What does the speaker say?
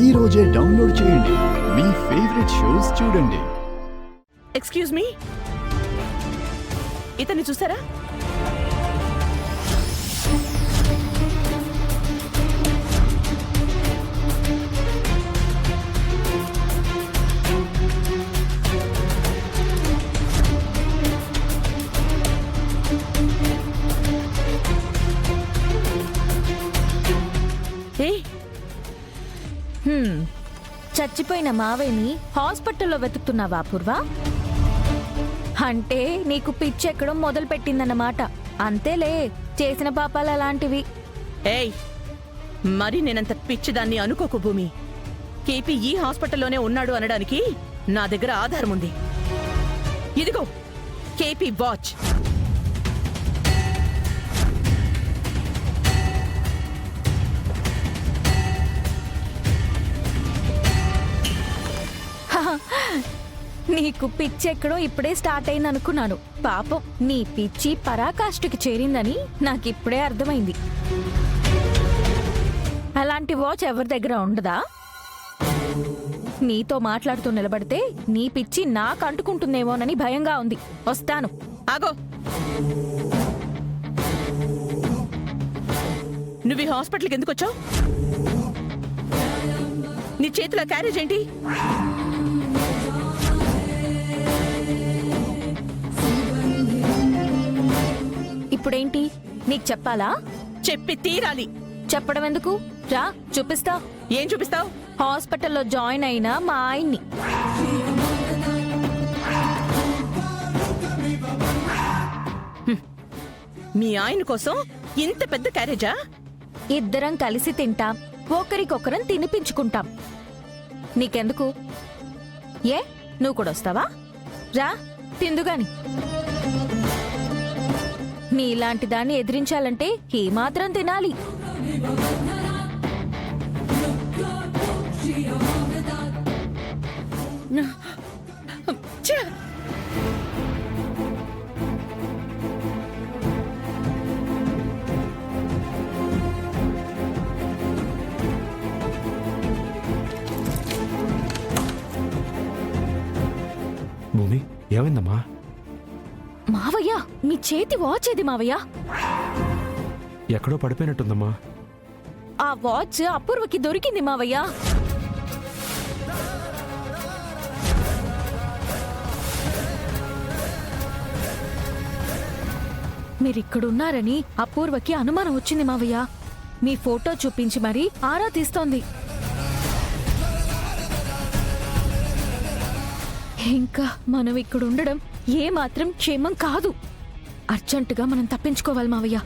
ఈ రోజే డౌన్లోడ్ చేయండి. మీ ఫేవరెట్ షోస్ చూడండి. ఎక్స్క్యూజ్ మీ, ఇతన్ని చూసారా? చచ్చిపోయిన మావయ్యని హాస్పిటల్లో వెతుకుతున్నావా పూర్వ? అంటే నీకు పిచ్చెక్కడం మొదలు పెట్టిందన్నమాట. అంతేలే, చేసిన పాపాలు అలాంటివి. ఏయ్, మరి నేనంత పిచ్చిదాన్ని అనుకోకు భూమి. కేపీ ఈ హాస్పిటల్లోనే ఉన్నాడు అనడానికి నా దగ్గర ఆధారం ఉంది. ఇదిగో కేపీ వాచ్. నీకు పిచ్చెక్కడం ఇప్పుడే స్టార్ట్ అయింది అనుకున్నాను. పాపం నీ పిచ్చి పరాకాష్ఠకి చేరిందని నాకిప్పుడే అర్థమైంది. అలాంటి వాచ్ ఎవరి దగ్గర ఉండదా? నీతో మాట్లాడుతూ నిలబడితే నీ పిచ్చి నాకు అంటుకుంటుందేమోనని భయంగా ఉంది. వస్తాను. ఆగో, నువ్వు ఈ హాస్పిటల్కి ఎందుకు వచ్చావు? నీ చేతిలో క్యారేజ్ ఏంటి? ఇప్పుడేంటి నీకు చెప్పాలా? చెప్పి తీరాలి. చెప్పడం ఎందుకు? రా చూపిస్తా. ఏం చూపిస్తావు? హాస్పిటల్లో జాయిన్ అయిన మా ఆయన్ని. మీ ఆయన కోసం ఇంత పెద్ద క్యారేజా? ఇద్దరం కలిసి తింటాం, ఒకరికొకరం తినిపించుకుంటాం. నీకెందుకు? ఏ, నువ్వు కూడా వస్తావా? రా తిందుగాని. నీలాంటి దాన్ని ఎదిరించాలంటే ఏమాత్రం తినాలి. భూమి, ఏమైందమ్మా? మావయ్య, మీ చేతి వాచ్ ఏది మావయ్య? ఎక్కడో పడిపోయినట్టుందమ్మా. ఆ వాచ్ అపూర్వకి దొరికింది మావయ్య. మీరిక్కడున్నారని అపూర్వకి అనుమానం వచ్చింది మావయ్య. మీ ఫోటో చూపించి మరీ ఆరా తీస్తోంది. ఇంకా మనం ఇక్కడ ఉండడం ఏమాత్రం క్షేమం కాదు. అర్జెంటుగా మనం తప్పించుకోవాలి మావయ్య.